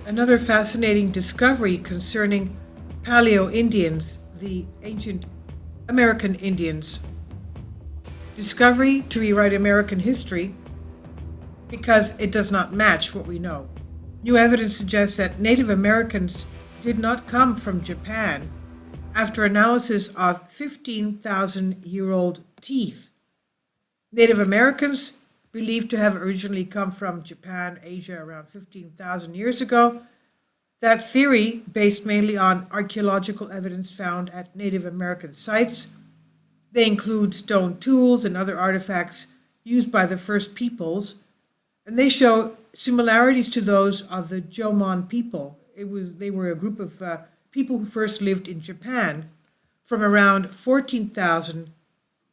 Another fascinating discovery concerning Paleo-Indians, the ancient American Indians. Discovery to rewrite American history because it does not match what we know. New evidence suggests that Native Americans did not come from Japan after analysis of 15,000-year-old teeth. Native Americans believed to have originally come from Japan, Asia around 15,000 years ago. That theory, based mainly on archaeological evidence found at Native American sites, they include stone tools and other artifacts used by the first peoples, and they show similarities to those of the Jomon people. They were a group of people who first lived in Japan from around 14,000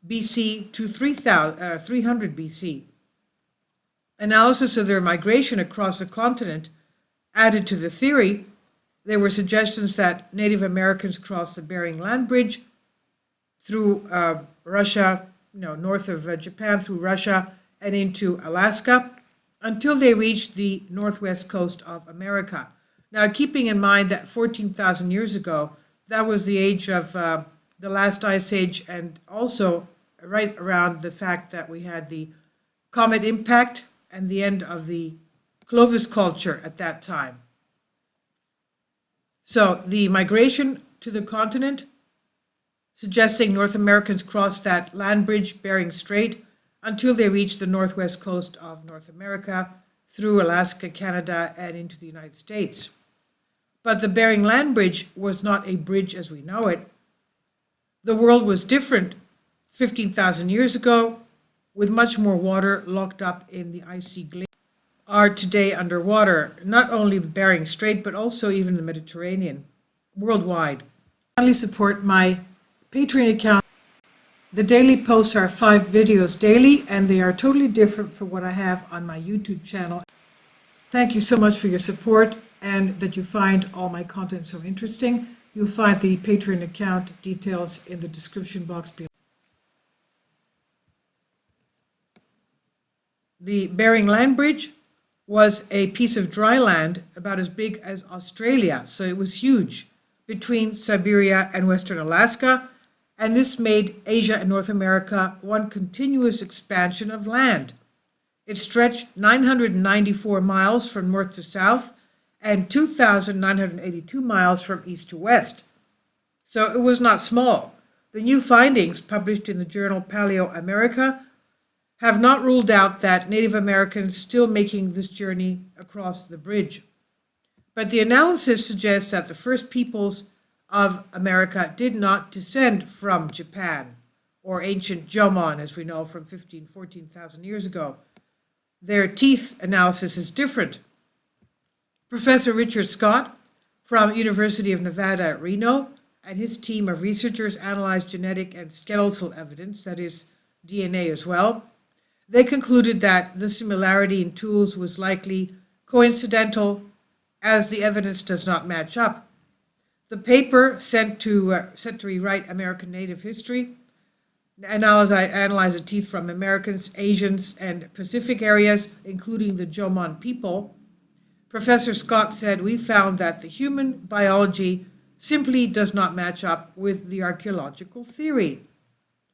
BC to 300 BC. Analysis of their migration across the continent added to the theory. There were suggestions that Native Americans crossed the Bering Land Bridge through Russia, north of Japan, through Russia and into Alaska, until they reached the northwest coast of America. Now, keeping in mind that 14,000 years ago, that was the age of the last ice age, and also right around the fact that we had the comet impact and the end of the Clovis culture at that time. So the migration to the continent, suggesting North Americans crossed that land bridge, Bering Strait, until they reached the northwest coast of North America through Alaska, Canada, and into the United States. But the Bering Land Bridge was not a bridge as we know it. The world was different 15,000 years ago, with much more water locked up in the icy glaciers are today underwater, not only Bering Strait, but also even the Mediterranean, worldwide. Kindly support my Patreon account. The daily posts are 5 videos daily, and they are totally different from what I have on my YouTube channel. Thank you so much for your support and that you find all my content so interesting. You'll find the Patreon account details in the description box below. The Bering Land Bridge was a piece of dry land about as big as Australia, so it was huge, between Siberia and western Alaska, and this made Asia and North America one continuous expansion of land. It stretched 994 miles from north to south and 2,982 miles from east to west. So it was not small. The new findings published in the journal PaleoAmerica have not ruled out that Native Americans still making this journey across the bridge. But the analysis suggests that the first peoples of America did not descend from Japan, or ancient Jomon, as we know, from 14,000 years ago. Their teeth analysis is different. Professor Richard Scott from University of Nevada at Reno and his team of researchers analyzed genetic and skeletal evidence, that is DNA as well. They concluded that the similarity in tools was likely coincidental, as the evidence does not match up. The paper sent to rewrite American Native history analyzed the teeth from Americans, Asians, and Pacific areas, including the Jomon people. Professor Scott said, "We found that the human biology simply does not match up with the archaeological theory."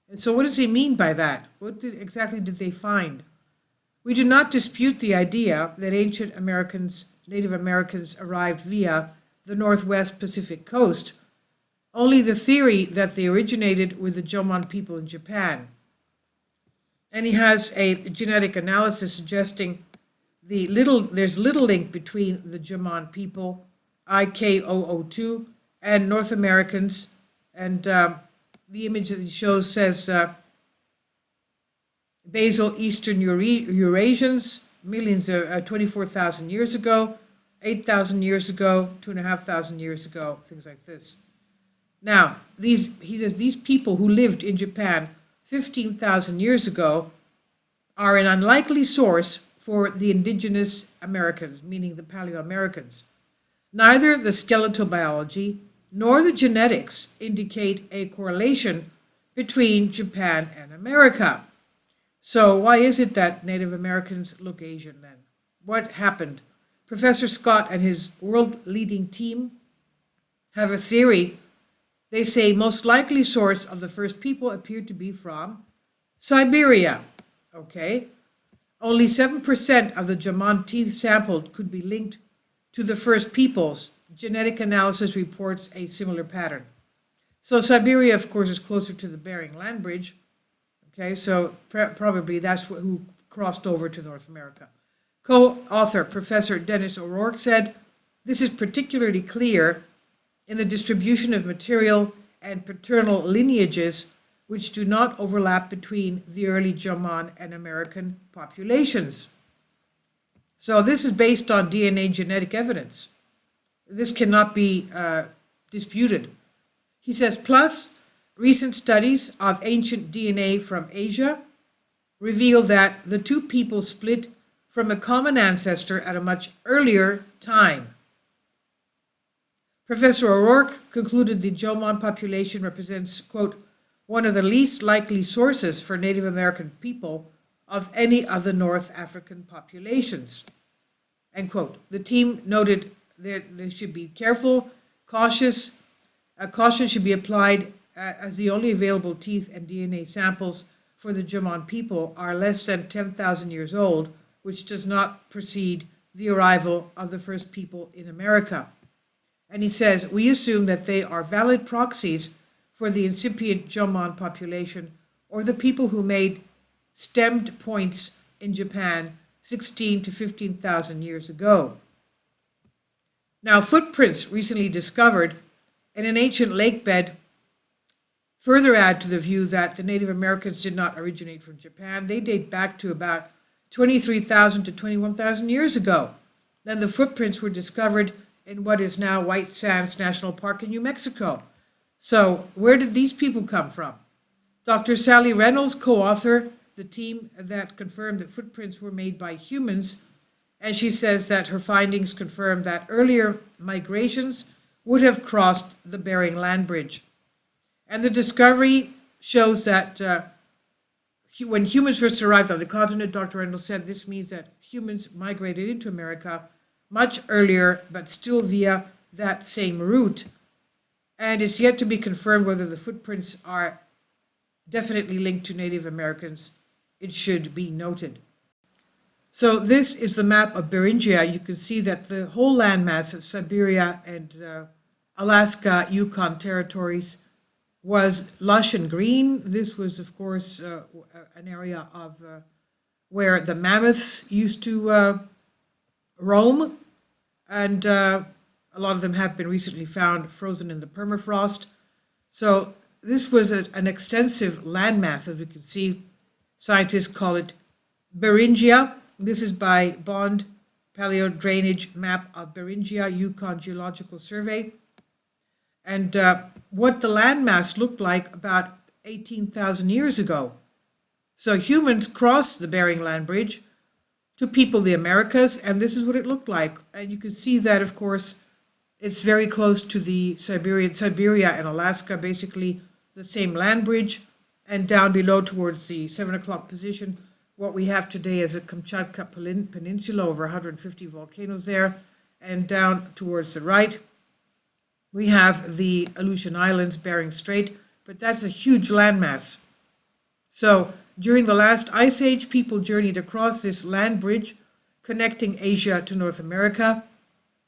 And so what does he mean by that? What exactly did they find? We do not dispute the idea that ancient Americans, Native Americans, arrived via the Northwest Pacific coast, only the theory that they originated with the Jomon people in Japan. And he has a genetic analysis suggesting there's little link between the Jomon people, IK002, and North Americans, and the image that he shows says basal Eastern Eurasians, millions of 24,000 years ago, 8,000 years ago, 2,500 years ago, things like this. Now, he says these people who lived in Japan 15,000 years ago are an unlikely source for the indigenous Americans, meaning the Paleo-Americans. Neither the skeletal biology nor the genetics indicate a correlation between Japan and America. So why is it that Native Americans look Asian then? What happened? Professor Scott and his world-leading team have a theory. They say most likely source of the first people appeared to be from Siberia. Okay, only 7% of the Jaman teeth sampled could be linked to the first peoples. Genetic analysis reports a similar pattern. So Siberia, of course, is closer to the Bering Land Bridge. Okay, so probably that's who crossed over to North America. Co-author Professor Dennis O'Rourke said, this is particularly clear in the distribution of material and paternal lineages which do not overlap between the early Jaman and American populations. So this is based on DNA genetic evidence. This cannot be disputed. He says, plus, recent studies of ancient DNA from Asia reveal that the two peoples split from a common ancestor at a much earlier time. Professor O'Rourke concluded the Jomon population represents, quote, one of the least likely sources for Native American people of any of the North African populations, end quote. The team noted that they should be careful, cautious. Caution should be applied as the only available teeth and DNA samples for the Jomon people are less than 10,000 years old, which does not precede the arrival of the first people in America. And he says, we assume that they are valid proxies for the incipient Jomon population or the people who made stemmed points in Japan 16 to 15,000 years ago. Now, footprints recently discovered in an ancient lake bed further add to the view that the Native Americans did not originate from Japan. They date back to about 23,000 to 21,000 years ago. Then the footprints were discovered in what is now White Sands National Park in New Mexico. So where did these people come from? Dr. Sally Reynolds, co-author the team that confirmed that footprints were made by humans, and she says that her findings confirm that earlier migrations would have crossed the Bering Land Bridge. And the discovery shows that when humans first arrived on the continent, Dr. Reynolds said this means that humans migrated into America much earlier, but still via that same route. And it's yet to be confirmed whether the footprints are definitely linked to Native Americans. It should be noted. So this is the map of Beringia. You can see that the whole landmass of Siberia and Alaska, Yukon territories was lush and green. This was, of course, an area of where the mammoths used to roam, and a lot of them have been recently found frozen in the permafrost. So this was an extensive landmass, as we can see. Scientists call it Beringia. This is by Bond Paleo Drainage Map of Beringia, Yukon Geological Survey. And what the landmass looked like about 18,000 years ago. So humans crossed the Bering Land Bridge to people the Americas, and this is what it looked like. And you can see that, of course, it's very close to the Siberia and Alaska, basically the same land bridge, and down below towards the 7 o'clock position, what we have today is a Kamchatka Peninsula, over 150 volcanoes there, and down towards the right, we have the Aleutian Islands, Bering Strait, but that's a huge landmass. So during the last ice age, people journeyed across this land bridge connecting Asia to North America.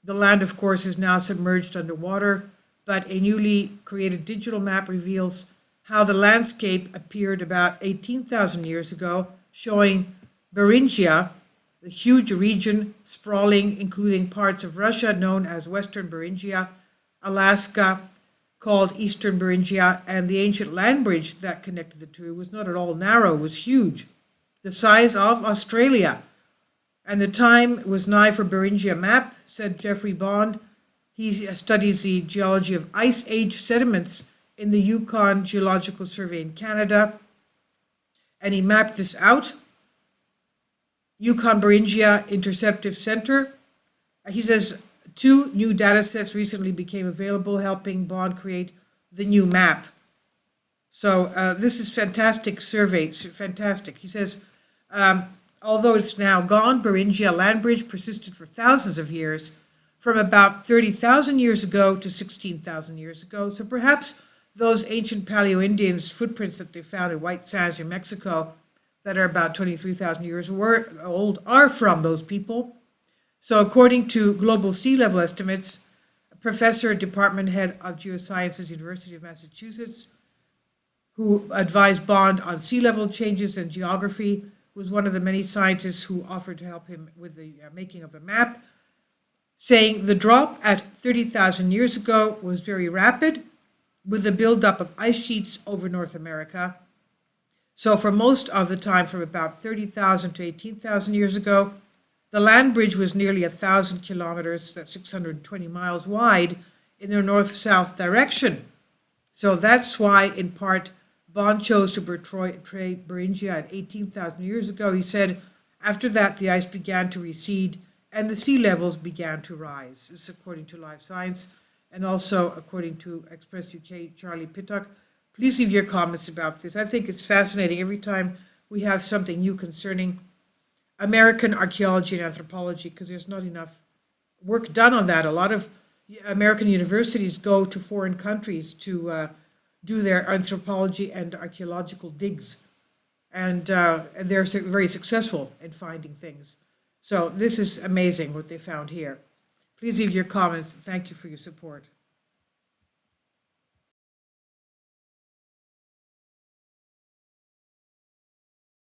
The land, of course, is now submerged underwater, but a newly created digital map reveals how the landscape appeared about 18,000 years ago, showing Beringia, the huge region sprawling, including parts of Russia known as Western Beringia, Alaska, called Eastern Beringia, and the ancient land bridge that connected the two was not at all narrow, was huge, the size of Australia. And the time was nigh for Beringia map, said Jeffrey Bond. He studies the geology of ice age sediments in the Yukon Geological Survey in Canada, and he mapped this out. Yukon Beringia Interceptive Center. He says 2 new data sets recently became available, helping Bond create the new map. So this is fantastic survey, fantastic. He says, although it's now gone, Beringia land bridge persisted for thousands of years, from about 30,000 years ago to 16,000 years ago. So perhaps those ancient Paleo-Indians footprints that they found in White Sands, New Mexico, that are about 23,000 years old, are from those people. So according to global sea level estimates, a professor, department head of geosciences, University of Massachusetts, who advised Bond on sea level changes and geography, was one of the many scientists who offered to help him with the making of the map, saying the drop at 30,000 years ago was very rapid, with the buildup of ice sheets over North America. So for most of the time, from about 30,000 to 18,000 years ago, the land bridge was nearly 1,000 kilometers, that's 620 miles wide, in the north-south direction. So that's why, in part, Bond chose to portray Beringia at 18,000 years ago. He said, after that, the ice began to recede and the sea levels began to rise. This is according to Live Science, and also according to Express UK, Charlie Pittock. Please leave your comments about this. I think it's fascinating every time we have something new concerning American archaeology and anthropology, because there's not enough work done on that. A lot of American universities go to foreign countries to do their anthropology and archaeological digs, and they're very successful in finding things. So this is amazing what they found here. Please leave your comments. Thank you for your support.